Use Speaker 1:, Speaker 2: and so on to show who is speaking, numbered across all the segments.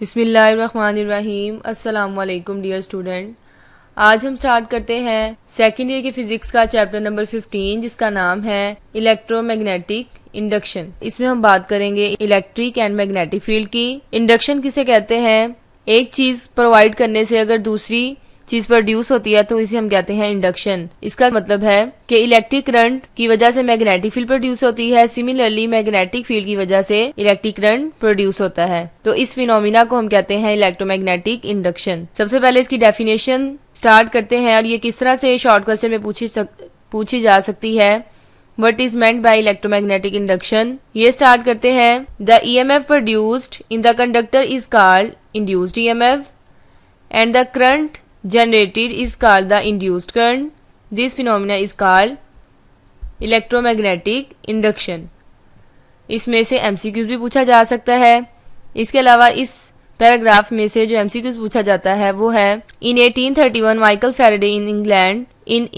Speaker 1: बिस्मिल्लाहिर्रहमानिर्रहीम। अस्सलाम वालेकुम डियर स्टूडेंट। आज हम स्टार्ट करते हैं सेकेंड ईयर की फिजिक्स का चैप्टर नंबर 15 जिसका नाम है इलेक्ट्रोमैग्नेटिक इंडक्शन। इसमें हम बात करेंगे इलेक्ट्रिक एंड मैग्नेटिक फील्ड की। इंडक्शन किसे कहते हैं? एक चीज प्रोवाइड करने से अगर दूसरी चीज प्रोड्यूस होती है तो इसे हम कहते हैं इंडक्शन। इसका मतलब है कि इलेक्ट्रिक करंट की वजह से मैग्नेटिक फील्ड प्रोड्यूस होती है, सिमिलरली मैग्नेटिक फील्ड की वजह से इलेक्ट्रिक करंट प्रोड्यूस होता है। तो इस फिनोमिना को हम कहते हैं इलेक्ट्रोमैग्नेटिक इंडक्शन। सबसे पहले इसकी डेफिनेशन स्टार्ट करते हैं और ये किस तरह से शॉर्ट क्वेश्चन में पूछी जा सकती है। What is meant by electromagnetic induction? ये स्टार्ट करते हैं। The EMF produced in the conductor is called induced EMF and the current generated is called the induced current. This phenomena is called electromagnetic induction. इसमें से MCQs भी पूछा जा सकता है। इसके अलावा इस पैराग्राफ में से जो MCQs पूछा जाता है वो है In 1831 Michael Faraday in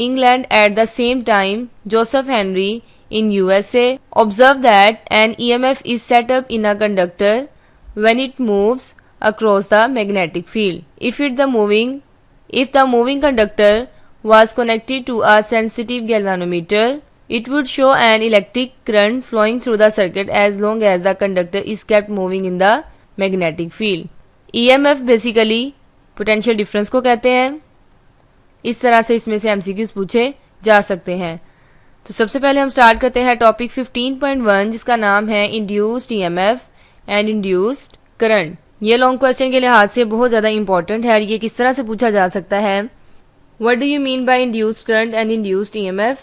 Speaker 1: England at the same time Joseph Henry in USA observed that an EMF is set up in a conductor when it moves across the magnetic field. If the moving conductor was connected to a sensitive galvanometer, it would show an electric current flowing through the circuit as long as the conductor is kept moving in the magnetic field. EMF basically potential difference को कहते हैं। इस तरह से इसमें से MCQs पूछे जा सकते हैं। तो सबसे पहले हम स्टार्ट करते हैं टॉपिक 15.1 जिसका नाम है induced EMF and induced current. ये लॉन्ग क्वेश्चन के लिहाज से बहुत ज्यादा इंपॉर्टेंट है और ये किस तरह से पूछा जा सकता है। What do you mean by induced current and induced EMF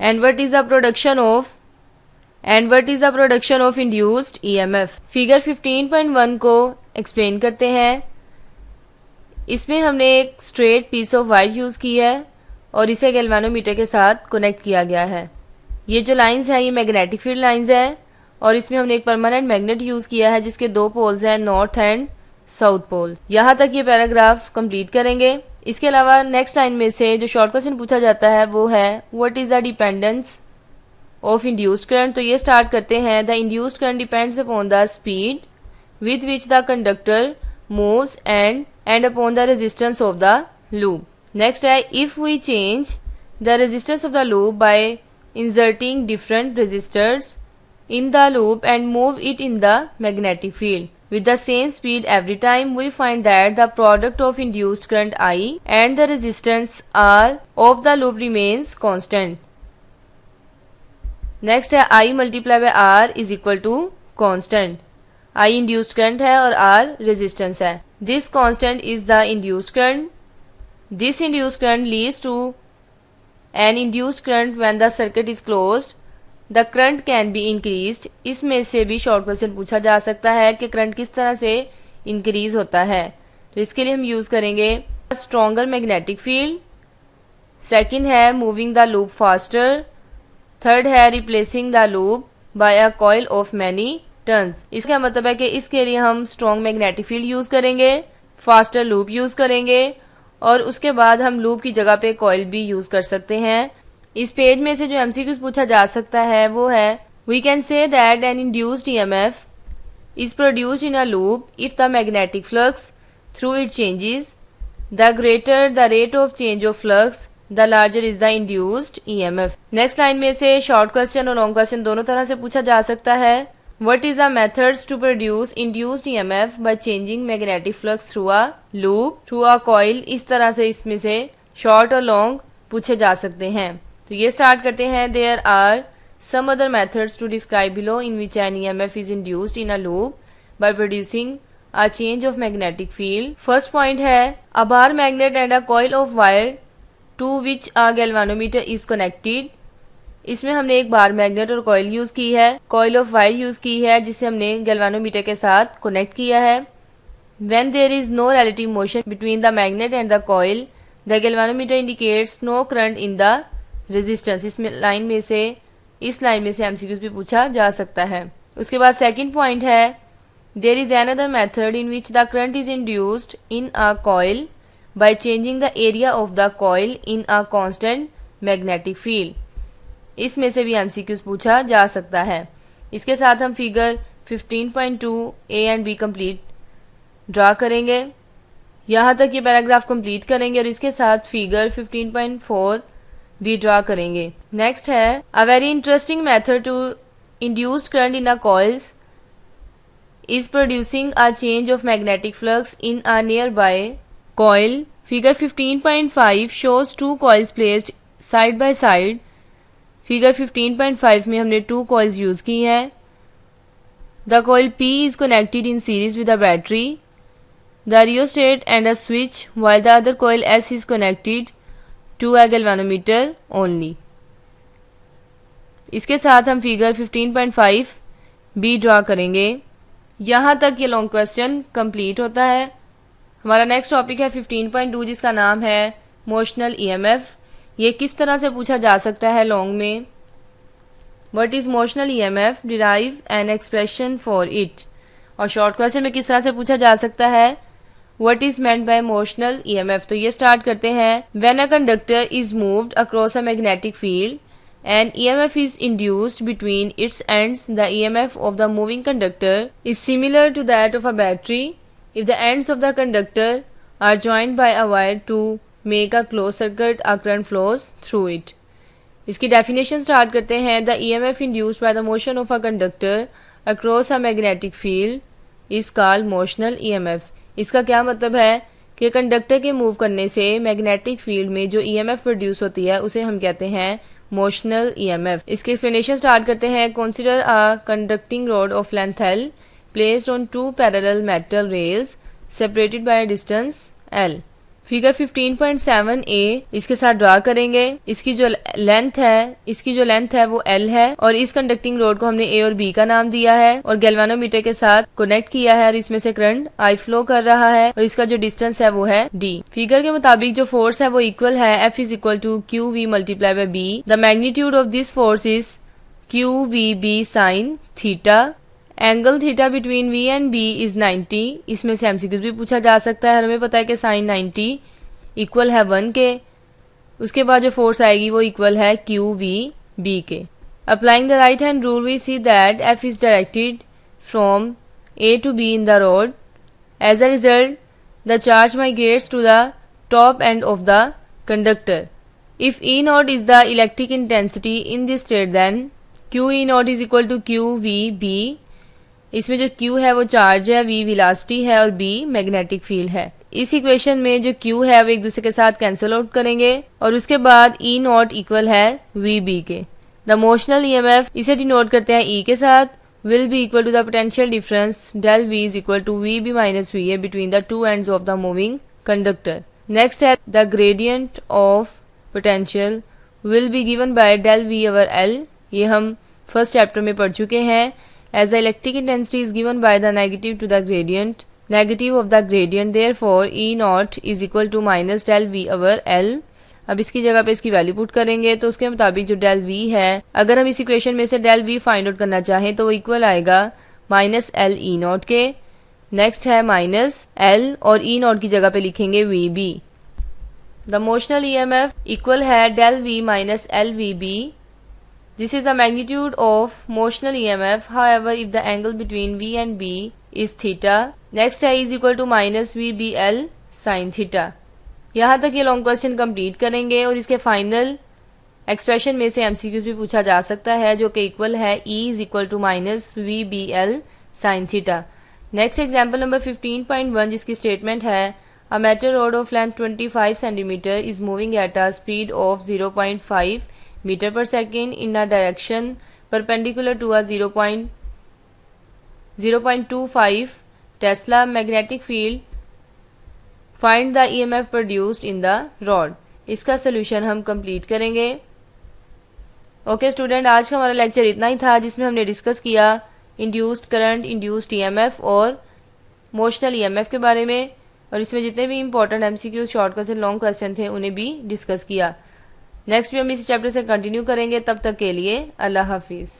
Speaker 1: and what is the production of induced EMF। Figure 15.1 को एक्सप्लेन करते हैं। इसमें हमने एक straight piece of wire use की है और इसे गैल्वेनोमीटर के साथ कनेक्ट किया गया है। ये जो लाइंस है ये मैग्नेटिक फील्ड लाइंस है और इसमें हमने एक परमानेंट मैग्नेट यूज किया है जिसके दो पोल्स हैं, नॉर्थ एंड साउथ पोल। यहाँ तक ये पैराग्राफ कंप्लीट करेंगे। इसके अलावा नेक्स्ट लाइन में से जो शॉर्ट क्वेश्चन पूछा जाता है वो है what is the dependence of induced current. तो ये स्टार्ट करते हैं। The induced current depends upon the speed with which the conductor moves and upon the resistance of the loop. Next है if we change the resistance of the loop by inserting different resistors in the loop and move it in the magnetic field with the same speed every time, we find that the product of induced current I and the resistance R of the loop remains constant. Next है I multiplied by R is equal to constant. I induced current है और R resistance है। This constant is the induced current. This induced current leads to an induced current when the circuit is closed. The current can be increased. इसमें से भी short question पूछा जा सकता है कि करंट किस तरह से इंक्रीज होता है। तो इसके लिए हम यूज करेंगे स्ट्रॉन्गर मैग्नेटिक फील्ड। सेकेंड है moving the loop faster. Third है replacing the loop by a coil of many turns. इसका मतलब है कि इसके लिए हम स्ट्रॉन्ग मैग्नेटिक फील्ड यूज करेंगे, फास्टर लूप यूज करेंगे और उसके बाद हम लूप की जगह पे कॉइल भी यूज कर सकते हैं। इस पेज में से जो MCQs पूछा जा सकता है वो है we can say that an induced EMF is produced in a loop if the magnetic flux through it changes. The greater the rate of change of flux, the larger is the induced EMF. Next line में से short question और long question दोनों तरह से पूछा जा सकता है। What is the methods to produce induced EMF by changing magnetic flux through a loop, through a coil? इस तरह से इसमें से शॉर्ट और लॉन्ग पूछे जा सकते हैं। तो ये स्टार्ट करते हैं। There are some other methods to describe below in which an EMF is induced in a loop by producing a change of magnetic field. First point है a bar magnet and a coil of wire to which a galvanometer is connected. इसमें हमने एक bar magnet और coil use की है, coil of wire use की है जिसे हमने गैल्वेनोमीटर के साथ कनेक्ट किया है। When there is no relative motion between the magnet and the coil, the galvanometer indicates no current in the resistance. इस लाइन में से MCQs भी पूछा जा सकता है। उसके बाद सेकंड पॉइंट है there is another method in which the current is induced in a coil by changing the area of the coil in a constant magnetic field. इसमें से भी MCQs पूछा जा सकता है। इसके साथ हम figure 15.2 A and B complete draw करेंगे। यहाँ तक ये पैराग्राफ कंप्लीट करेंगे और इसके साथ फिगर 15.4 भी ड्रा करेंगे। नेक्स्ट है a very interesting method to induced current in a coils is producing a change of magnetic flux in a nearby coil. Figure 15.5 shows two coils placed side by side. Figure 15.5 में हमने two coils use की हैं। The coil P is connected in series with a battery, the rheostat and a switch, while the other coil S is connected to a galvanometer only. इसके साथ हम figure 15.5 भी draw करेंगे। यहाँ तक ये लॉन्ग क्वेश्चन कंप्लीट होता है। हमारा नेक्स्ट टॉपिक है 15.2 जिसका नाम है मोशनल ईएमएफ। ये किस तरह से पूछा जा सकता है लॉन्ग में। What is motional EMF, derive an expression for it. और शॉर्ट क्वेश्चन में किस तरह से पूछा जा सकता है what is meant by motional EMF. तो ये स्टार्ट करते हैं। When a conductor is moved across a magnetic field and EMF is induced between its ends, the EMF of the moving conductor is similar to that of a battery if the ends of the conductor are joined by a wire to make a closed circuit, a current flows through it. इसकी definition start करते हैं। The EMF induced by the motion of a conductor across a magnetic field is called motional EMF. इसका क्या मतलब है कि conductor के move करने से मैग्नेटिक फील्ड में जो EMF प्रोड्यूस होती है उसे हम कहते हैं मोशनल ईएमएफ। इसके एक्सप्लेनेशन स्टार्ट करते हैं। Consider a conducting rod of length L placed on two parallel metal rails separated by a distance L। Figure 15.7a इसके साथ ड्रा करेंगे। इसकी जो लेंथ है वो L है और इस कंडक्टिंग रोड को हमने A और B का नाम दिया है और गैल्वानोमीटर के साथ कनेक्ट किया है और इसमें से करंट I फ्लो कर रहा है और इसका जो डिस्टेंस है वो है D। फिगर के मुताबिक जो फोर्स है वो इक्वल है F is equal to QV multiply by B। The magnitude of this force is QVB sine theta. Angle theta between V and B is 90। इसमें से एमसीक्यूज भी पूछा जा सकता है। हमें पता है कि साइन 90 इक्वल है 1 के। उसके बाद जो फोर्स आएगी वो इक्वल है QVB के। Applying the right hand rule we see that F is directed from A to B in the rod. As a result, the charge migrates to the top end of the conductor. If E naught is the electric intensity in this state, then QE naught is equal to QVB. इसमें जो Q है वो charge है, V velocity है और B magnetic field है। इस equation में जो Q है वो एक दूसरे के साथ कैंसिल आउट करेंगे और उसके बाद E नॉट इक्वल है VB के। द मोशनल EMF इसे डिनोट करते हैं E के साथ, will be equal to the potential difference del V is equal to VB minus VA between the two ends of the moving conductor. Next है the gradient of potential will be given by del V over L। ये हम first chapter में पढ़ चुके हैं। As the electric intensity is given by the negative to the gradient, negative of the gradient, therefore E naught is equal to minus del V over L। अब इसकी जगह पे इसकी वैल्यू पुट करेंगे तो उसके मुताबिक जो del V है, अगर हम इस इक्वेशन में से del V फाइंड आउट करना चाहें तो वो इक्वल आएगा माइनस L E नॉट के। नेक्स्ट है माइनस L और E नॉट की जगह पे लिखेंगे VB। The motional EMF equal है del V minus L VB। This is the magnitude of motional EMF. However, if the angle between V and B is theta, next I is equal to minus VBL sin theta. यहाँ तक ये long question complete करेंगे और इसके final expression में से MCQs भी पूछा जा सकता है जो कि इक्वल है E is equal to minus VBL sin theta. Next example number 15.1 जिसकी स्टेटमेंट है A metal rod of length 25 cm is moving at a speed of 0.5 meter per second in a direction perpendicular to a 0.25 Tesla magnetic field. Find the EMF produced in the rod. इसका solution हम complete करेंगे। Okay student, आज का हमारा lecture इतना ही था जिसमें हमने डिस्कस किया इंड्यूस्ड करंट, इंड्यूस्ड EMF और मोशनल EMF के बारे में और इसमें जितने भी important MCQ, short question, long question थे उन्हें भी डिस्कस किया। नेक्स्ट भी हम इसी चैप्टर से कंटिन्यू करेंगे। तब तक के लिए अल्लाह हाफिज।